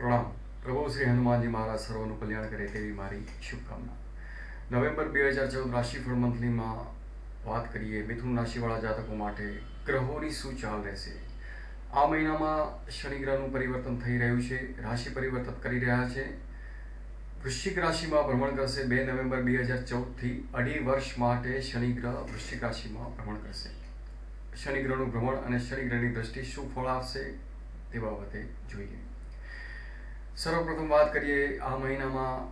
प्रणाम। प्रभु श्री हनुमान जी महाराज सर्वનું કલ્યાણ કરે તેવી મારી શુભકામના। નવેમ્બર 2014 રાશિફળ મંથલીમાં વાત કરીએ મિથુન રાશિવાળા જાતકો માટે ગ્રહોની શું ચાલ રહેશે। આ મહિનામાં શનિ ગ્રહનું પરિવર્તન થઈ રહ્યું છે, રાશિ પરિવર્તન કરી રહ્યા છે। વૃશ્ચિક રાશિમાં ભ્રમણ કરશે। 2 નવેમ્બર 2014 થી 2.5 વર્ષ માટે શનિ ગ્રહ વૃશ્ચિક રાશિમાં ભ્રમણ કરશે। શનિ ગ્રહનું ભ્રમણ અને શનિ ગ્રહની દ્રષ્ટિ શું ફળ આપશે તે બાબતે જોઈએ। સર્વપ્રથમ વાત કરીએ આ મહિનામાં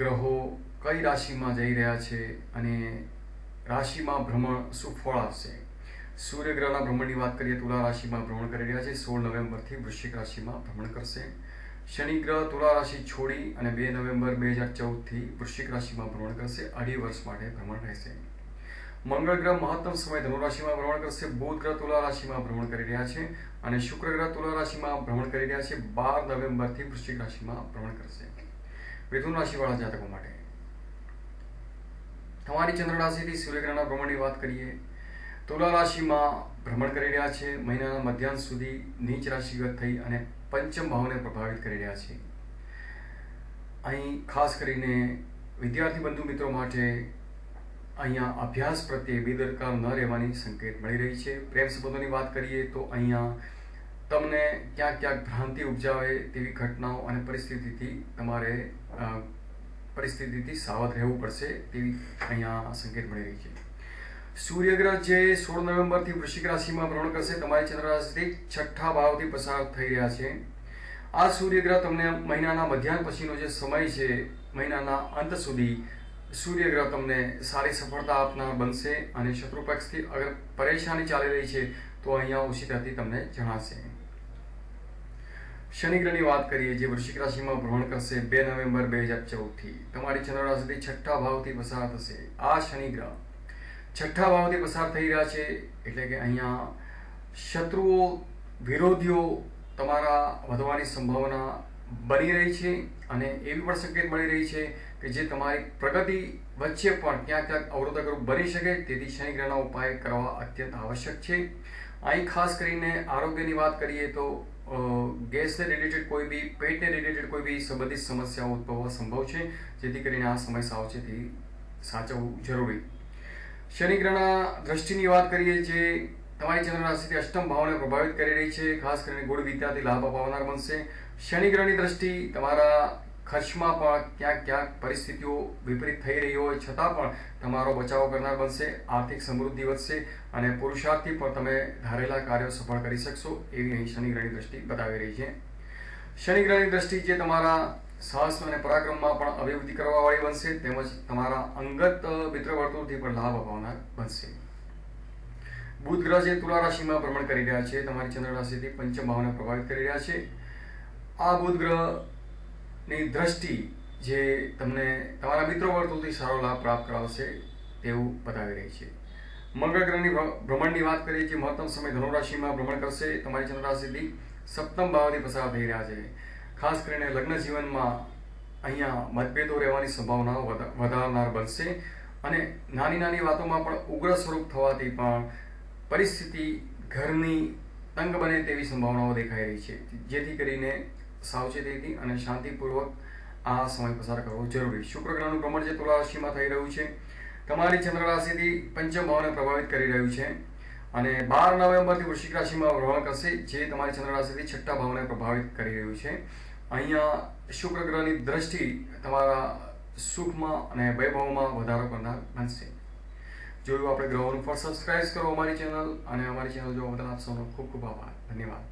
ગ્રહો કઈ રાશિમાં જઈ રહ્યા છે અને રાશિમાં ભ્રમણ શું ફળ આપશે। સૂર્ય ગ્રહના ભ્રમણની વાત કરીએ તુલા રાશિમાં ભ્રમણ કરી રહ્યા છે। 16 નવેમ્બરથી વૃશ્ચિક રાશિમાં ભ્રમણ કરશે। શનિ ગ્રહ તુલા રાશિ છોડી અને 2 નવેમ્બર 2014થી વૃશ્ચિક રાશિમાં ભ્રમણ કરશે। 2.5 વર્ષ માટે ભ્રમણ રહેશે। મંગળ ગ્રહ મહત્તમ સમય ધનુ રાશિમાં ભ્રમણ કરશે। બુધ ગ્રહ તુલા રાશિમાં ભ્રમણ કરી રહ્યા છે અને શુક્ર ગ્રહ તુલા રાશિમાં ભ્રમણ કરી રહ્યા છે। 12 નવેમ્બરથી વૃશ્ચિક રાશિમાં ભ્રમણ કરશે। મિથુન રાશિવાળા જાતકો માટે તમારી ચંદ્ર રાશિથી સૂર્ય ગ્રહના ભ્રમણની વાત કરીએ તુલા રાશિમાં ભ્રમણ કરી રહ્યા છે। મહિનાના મધ્યાંત સુધી નીચ રાશિગત થઈ અને પંચમ ભાવને પ્રભાવિત કરી રહ્યા છે। અહીં ખાસ કરીને વિદ્યાર્થી બંધુ મિત્રો માટે અહીંયા અભ્યાસ પ્રત્યે બેદરકાર ન રહેવાની સંકેત મળી રહી છે। પ્રેમ સંબંધોની વાત કરીએ તો અહીંયા તમને ક્યાંક ક્યાંક ભ્રાંતિ ઉપજાવે તેવી ઘટનાઓ અને પરિસ્થિતિથી સાવધ રહેવું પડશે તેવી અહીંયા સંકેત મળી રહી છે। સૂર્ય ગ્રહ જે 16 નવેમ્બરથી વૃશ્ચિક રાશિમાં ભ્રમણ કરશે તમારી ચંદ્ર રાશિથી 6ઠા ભાવથી પસાર થઈ રહ્યા છે। આ સૂર્ય ગ્રહ તમને મહિનાના મધ્યાહન પછીનો જે સમય છે મહિનાના અંત સુધી સૂર્ય ગ્રહ તમને સારી સફળતા આપનાર બનશે અને શત્રુ પક્ષથી અગર પરેશાની ચાલી રહી છે તો અહીંયા ઓછી થતી તમને જણાશે। શનિ ગ્રહની વાત કરીએ જે વૃશ્ચિક રાશિમાં ભ્રમણ કરશે 2 નવેમ્બર 2014થી તમારી ચંદ્ર રાશિથી 6ઠા ભાવથી પસાર થશે। આ શનિ ગ્રહ 6ઠા ભાવથી પસાર થઈ રહ્યા છે એટલે કે અહીંયા શત્રુઓ વિરોધીઓ તમારા વધવાની સંભાવના બની રહી છે અને એવી પણ સંકેત મળી રહી છે કે જે તમારી પ્રગતિ વચ્ચે પણ ક્યાંક ક્યાંક અવરોધકરૂપ બની શકે, તેથી શનિ ગ્રહના ઉપાય કરવા અત્યંત આવશ્યક છે। અહીં ખાસ કરીને આરોગ્યની વાત કરીએ તો ગેસને રિલેટેડ કોઈ બી પેટને રિલેટેડ કોઈ બી સંબંધિત સમસ્યાઓ ઉદ્ભવવા સંભવ છે, જેથી કરીને આ સમય સાવચેતી સાચવવું જરૂરી। શનિ ગ્રહના દ્રષ્ટિની વાત કરીએ જે તમારી ચંદ્ર રાશિથી અષ્ટમ ભાવને પ્રભાવિત કરી રહી છે, ખાસ કરીને ગુણ વિદ્યાથી લાભ અપાવનાર બનશે। શનિ ગ્રહની દ્રષ્ટિ તમારા ખર્ચમાં પણ ક્યાંક ક્યાંક પરિસ્થિતિઓ વિપરીત થઈ રહી હોય છતાં પણ તમારો બચાવ કરનાર બનશે। આર્થિક સમૃદ્ધિ વધશે અને પુરુષાર્થથી પણ તમે ધારેલા કાર્યો સફળ કરી શકશો એવી અહીં શનિ ગ્રહની દ્રષ્ટિ બતાવી રહી છે। શનિ ગ્રહની દ્રષ્ટિ જે તમારા સાહસ અને પરાક્રમમાં પણ અભિવૃદ્ધિ કરવાવાળી બનશે તેમજ તમારા અંગત મિત્ર વર્તુળથી પણ લાભ અપાવનાર બનશે। બુધ ગ્રહ જે તુલા રાશિમાં ભ્રમણ કરી રહ્યા છે તમારી ચંદ્ર રાશિથી પંચમ ભાવને પ્રભાવિત કરી રહ્યા છે। આ બુધ ગ્રહની દ્રષ્ટિ જે તમને તમારા મિત્ર વર્તુળથી સારો લાભ પ્રાપ્ત કરાવશે તેવું બતાવી રહી છે। મંગળ ગ્રહની ભ્રમણની વાત કરીએ જે મહત્તમ સમય ધનુ રાશિમાં ભ્રમણ કરશે તમારી ચંદ્ર રાશિથી સપ્તમ ભાવથી પસાર થઈ રહ્યા છે। ખાસ કરીને લગ્ન જીવનમાં અહીંયા મતભેદો રહેવાની સંભાવનાઓ વધારનાર બનશે અને નાની નાની વાતોમાં પણ ઉગ્ર સ્વરૂપ થવાથી પણ પરિસ્થિતિ ઘરની તંગ બને તેવી સંભાવનાઓ દેખાઈ રહી છે, જેથી કરીને સાવચેતીથી અને શાંતિપૂર્વક આ સમય પસાર કરવો જરૂરી। શુક્ર ગ્રહનું ભ્રમણ જે તુલા રાશિમાં થઈ રહ્યું છે તમારી ચંદ્ર રાશિથી પંચમ ભાવને પ્રભાવિત કરી રહ્યું છે અને 12 નવેમ્બરથી વૃશ્ચિક રાશિમાં ભ્રમણ કરશે જે તમારી ચંદ્ર રાશિથી 6ઠા ભાવને પ્રભાવિત કરી રહ્યું છે। અહીંયા શુક્ર ગ્રહની દ્રષ્ટિ તમારા સુખમાં અને વૈભવમાં વધારો કરનાર બનશે। જોયું આપણે ગ્રહોનું ફળ। સબસ્ક્રાઇબ કરો અમારી ચેનલ અને અમારી ચેનલ જોવા બદલ આપ સૌનો ખૂબ ખૂબ આભાર, ધન્યવાદ।